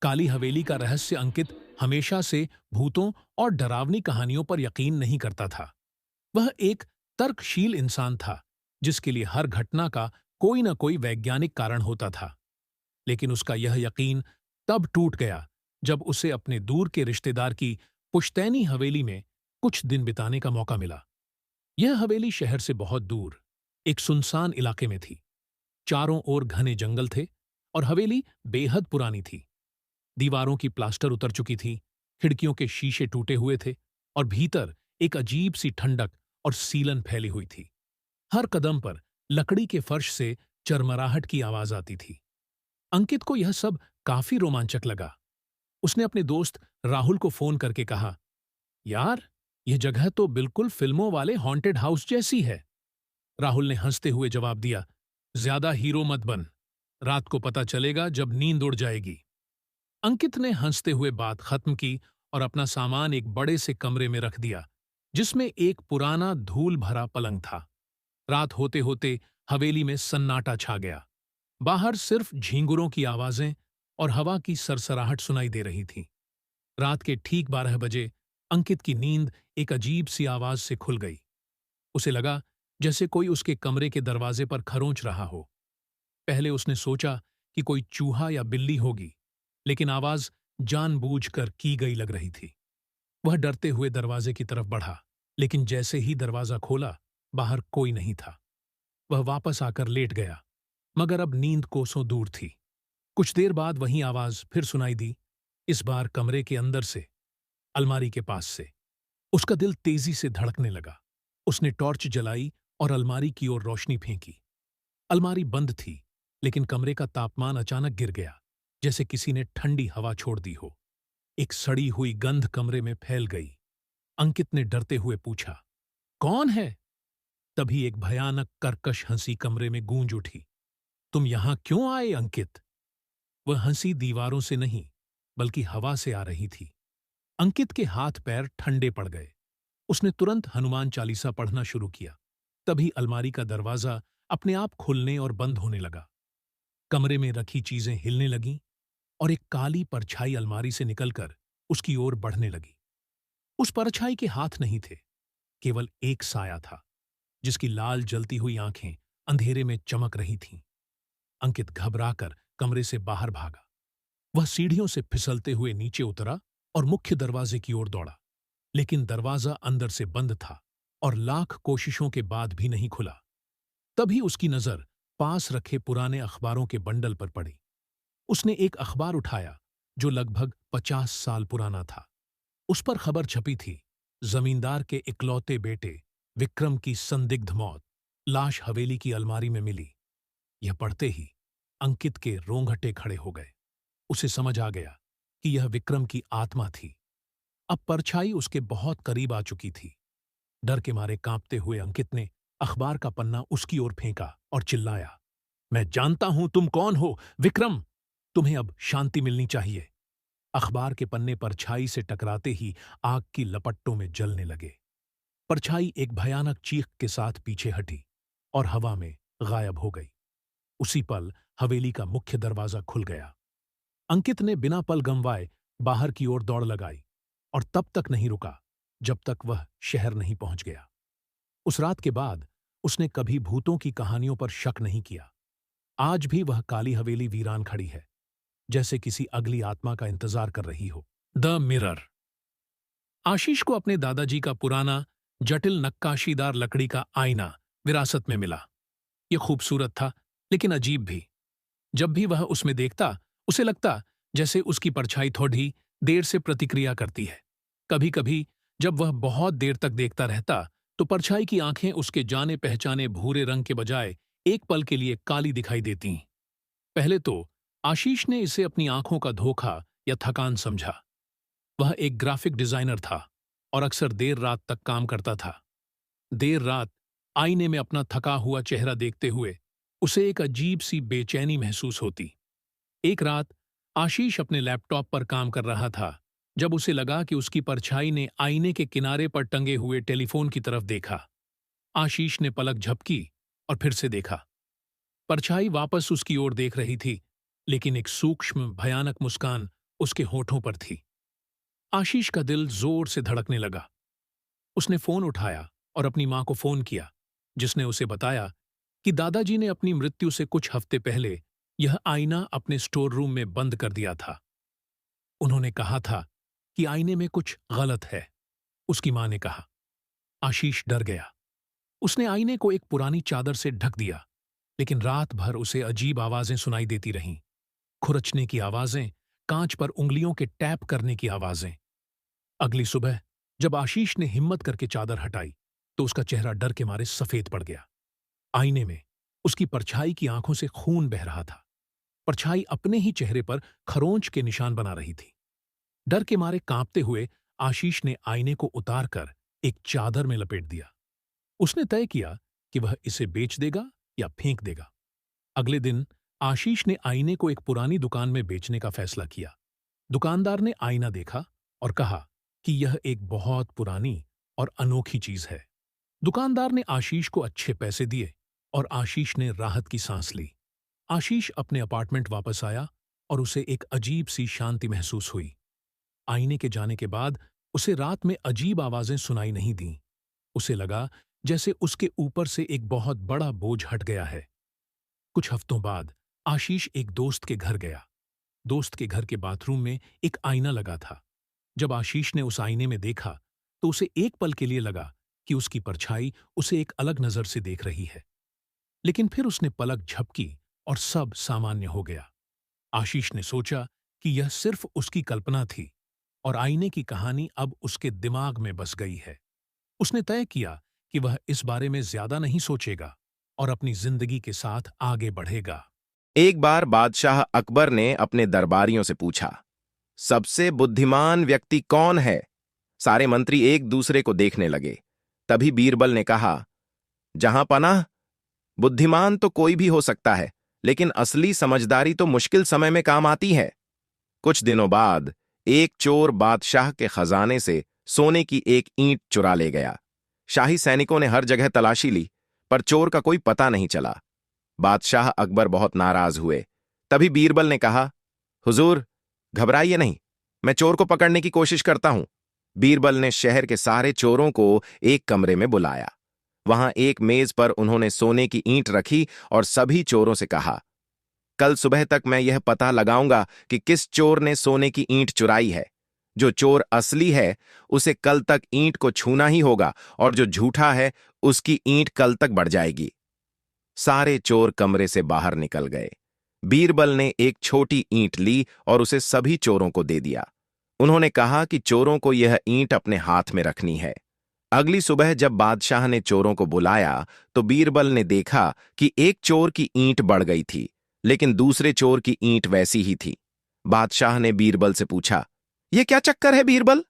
काली हवेली का रहस्य अंकित हमेशा से भूतों और डरावनी कहानियों पर यकीन नहीं करता था। वह एक तर्कशील इंसान था, जिसके लिए हर घटना का कोई न कोई वैज्ञानिक कारण होता था। लेकिन उसका यह यकीन तब टूट गया जब उसे अपने दूर के रिश्तेदार की पुश्तैनी हवेली में कुछ दिन बिताने का मौका मिला। यह हवेली शहर से बहुत दूर एक सुनसान इलाके में थी। चारों ओर घने जंगल थे और हवेली बेहद पुरानी थी। दीवारों की प्लास्टर उतर चुकी थी, खिड़कियों के शीशे टूटे हुए थे और भीतर एक अजीब सी ठंडक और सीलन फैली हुई थी। हर कदम पर लकड़ी के फर्श से चरमराहट की आवाज आती थी। अंकित को यह सब काफी रोमांचक लगा। उसने अपने दोस्त राहुल को फोन करके कहा, यार, यह जगह तो बिल्कुल फिल्मों वाले हॉन्टेड हाउस जैसी है। राहुल ने हंसते हुए जवाब दिया, ज्यादा हीरो मत बन, रात को पता चलेगा जब नींद उड़ जाएगी। अंकित ने हंसते हुए बात खत्म की और अपना सामान एक बड़े से कमरे में रख दिया, जिसमें एक पुराना धूल भरा पलंग था। रात होते होते हवेली में सन्नाटा छा गया। बाहर सिर्फ झींगुरों की आवाजें और हवा की सरसराहट सुनाई दे रही थी। रात के ठीक 12 बजे अंकित की नींद एक अजीब सी आवाज से खुल गई। उसे लगा जैसे कोई उसके कमरे के दरवाजे पर खरोंच रहा हो। पहले उसने सोचा कि कोई चूहा या बिल्ली होगी, लेकिन आवाज जानबूझकर की गई लग रही थी। वह डरते हुए दरवाजे की तरफ बढ़ा, लेकिन जैसे ही दरवाजा खोला, बाहर कोई नहीं था। वह वापस आकर लेट गया, मगर अब नींद कोसों दूर थी। कुछ देर बाद वही आवाज फिर सुनाई दी, इस बार कमरे के अंदर से, अलमारी के पास से। उसका दिल तेजी से धड़कने लगा। उसने टॉर्च जलाई और अलमारी की ओर रोशनी फेंकी। अलमारी बंद थी, लेकिन कमरे का तापमान अचानक गिर गया, जैसे किसी ने ठंडी हवा छोड़ दी हो। एक सड़ी हुई गंध कमरे में फैल गई। अंकित ने डरते हुए पूछा, कौन है? तभी एक भयानक कर्कश हंसी कमरे में गूंज उठी। तुम यहां क्यों आए, अंकित? वह हंसी दीवारों से नहीं, बल्कि हवा से आ रही थी। अंकित के हाथ पैर ठंडे पड़ गए। उसने तुरंत हनुमान चालीसा पढ़ना शुरू किया। तभी अलमारी का दरवाजा अपने आप खुलने और बंद होने लगा। कमरे में रखी चीजें हिलने लगीं और एक काली परछाई अलमारी से निकलकर उसकी ओर बढ़ने लगी। उस परछाई के हाथ नहीं थे, केवल एक साया था, जिसकी लाल जलती हुई आंखें अंधेरे में चमक रही थीं। अंकित घबराकर कमरे से बाहर भागा। वह सीढ़ियों से फिसलते हुए नीचे उतरा और मुख्य दरवाजे की ओर दौड़ा, लेकिन दरवाजा अंदर से बंद था और लाख कोशिशों के बाद भी नहीं खुला। तभी उसकी नजर पास रखे पुराने अखबारों के बंडल पर पड़ी। उसने एक अखबार उठाया जो लगभग 50 साल पुराना था। उस पर खबर छपी थी, जमींदार के इकलौते बेटे विक्रम की संदिग्ध मौत, लाश हवेली की अलमारी में मिली। यह पढ़ते ही अंकित के रोंगटे खड़े हो गए। उसे समझ आ गया कि यह विक्रम की आत्मा थी। अब परछाई उसके बहुत करीब आ चुकी थी। डर के मारे कांपते हुए अंकित ने अखबार का पन्ना उसकी ओर फेंका और चिल्लाया, मैं जानता हूं तुम कौन हो, विक्रम! तुम्हें अब शांति मिलनी चाहिए। अखबार के पन्ने परछाई से टकराते ही आग की लपट्टों में जलने लगे। परछाई एक भयानक चीख के साथ पीछे हटी और हवा में गायब हो गई। उसी पल हवेली का मुख्य दरवाजा खुल गया। अंकित ने बिना पल गंवाए बाहर की ओर दौड़ लगाई और तब तक नहीं रुका जब तक वह शहर नहीं पहुंच गया। उस रात के बाद उसने कभी भूतों की कहानियों पर शक नहीं किया। आज भी वह काली हवेली वीरान खड़ी है, जैसे किसी अगली आत्मा का इंतजार कर रही हो। The mirror. आशीष को अपने दादाजी का पुराना जटिल नक्काशीदार लकड़ी का आईना विरासत में मिला। यह खूबसूरत था, लेकिन अजीब भी। जब भी वह उसमें देखता, उसे लगता जैसे उसकी परछाई थोड़ी देर से प्रतिक्रिया करती है। कभी कभी जब वह बहुत देर तक देखता रहता, तो परछाई की आंखें उसके जाने पहचाने भूरे रंग के बजाय एक पल के लिए काली दिखाई देतीं। पहले तो आशीष ने इसे अपनी आंखों का धोखा या थकान समझा। वह एक ग्राफिक डिजाइनर था और अक्सर देर रात तक काम करता था। देर रात आईने में अपना थका हुआ चेहरा देखते हुए उसे एक अजीब सी बेचैनी महसूस होती। एक रात आशीष अपने लैपटॉप पर काम कर रहा था, जब उसे लगा कि उसकी परछाई ने आईने के किनारे पर टंगे हुए टेलीफोन की तरफ देखा। आशीष ने पलक झपकी और फिर से देखा। परछाई वापस उसकी ओर देख रही थी, लेकिन एक सूक्ष्म भयानक मुस्कान उसके होठों पर थी। आशीष का दिल जोर से धड़कने लगा। उसने फोन उठाया और अपनी मां को फोन किया, जिसने उसे बताया कि दादाजी ने अपनी मृत्यु से कुछ हफ्ते पहले यह आईना अपने स्टोर रूम में बंद कर दिया था। उन्होंने कहा था कि आईने में कुछ गलत है, उसकी मां ने कहा। आशीष डर गया। उसने आईने को एक पुरानी चादर से ढक दिया, लेकिन रात भर उसे अजीब आवाजें सुनाई देती रहीं। खुरचने की आवाजें, कांच पर उंगलियों के टैप करने की आवाजें। अगली सुबह जब आशीष ने हिम्मत करके चादर हटाई, तो उसका चेहरा डर के मारे सफेद पड़ गया। आईने में उसकी परछाई की आंखों से खून बह रहा था। परछाई अपने ही चेहरे पर खरोंच के निशान बना रही थी। डर के मारे कांपते हुए आशीष ने आईने को उतारकर एक चादर में लपेट दिया। उसने तय किया कि वह इसे बेच देगा या फेंक देगा। अगले दिन आशीष ने आईने को एक पुरानी दुकान में बेचने का फैसला किया। दुकानदार ने आईना देखा और कहा कि यह एक बहुत पुरानी और अनोखी चीज है। दुकानदार ने आशीष को अच्छे पैसे दिए और आशीष ने राहत की सांस ली। आशीष अपने अपार्टमेंट वापस आया और उसे एक अजीब सी शांति महसूस हुई। आईने के जाने के बाद उसे रात में अजीब आवाजें सुनाई नहीं दीं। उसे लगा जैसे उसके ऊपर से एक बहुत बड़ा बोझ हट गया है। कुछ हफ्तों बाद आशीष एक दोस्त के घर गया। दोस्त के घर के बाथरूम में एक आईना लगा था। जब आशीष ने उस आईने में देखा, तो उसे एक पल के लिए लगा कि उसकी परछाई उसे एक अलग नजर से देख रही है। लेकिन फिर उसने पलक झपकी और सब सामान्य हो गया। आशीष ने सोचा कि यह सिर्फ उसकी कल्पना थी और आईने की कहानी अब उसके दिमाग में बस गई है। उसने तय किया कि वह इस बारे में ज्यादा नहीं सोचेगा और अपनी जिंदगी के साथ आगे बढ़ेगा। एक बार बादशाह अकबर ने अपने दरबारियों से पूछा, सबसे बुद्धिमान व्यक्ति कौन है? सारे मंत्री एक दूसरे को देखने लगे। तभी बीरबल ने कहा, जहां पनाह, बुद्धिमान तो कोई भी हो सकता है, लेकिन असली समझदारी तो मुश्किल समय में काम आती है। कुछ दिनों बाद एक चोर बादशाह के खजाने से सोने की एक ईंट चुरा ले गया। शाही सैनिकों ने हर जगह तलाशी ली, पर चोर का कोई पता नहीं चला। बादशाह अकबर बहुत नाराज हुए। तभी बीरबल ने कहा, हुजूर, घबराइए नहीं, मैं चोर को पकड़ने की कोशिश करता हूं। बीरबल ने शहर के सारे चोरों को एक कमरे में बुलाया। वहां एक मेज पर उन्होंने सोने की ईंट रखी और सभी चोरों से कहा, कल सुबह तक मैं यह पता लगाऊंगा कि किस चोर ने सोने की ईंट चुराई है। जो चोर असली है उसे कल तक ईंट को छूना ही होगा, और जो झूठा है उसकी ईंट कल तक बढ़ जाएगी। सारे चोर कमरे से बाहर निकल गए। बीरबल ने एक छोटी ईंट ली और उसे सभी चोरों को दे दिया। उन्होंने कहा कि चोरों को यह ईंट अपने हाथ में रखनी है। अगली सुबह जब बादशाह ने चोरों को बुलाया, तो बीरबल ने देखा कि एक चोर की ईंट बढ़ गई थी, लेकिन दूसरे चोर की ईंट वैसी ही थी। बादशाह ने बीरबल से पूछा, यह क्या चक्कर है बीरबल?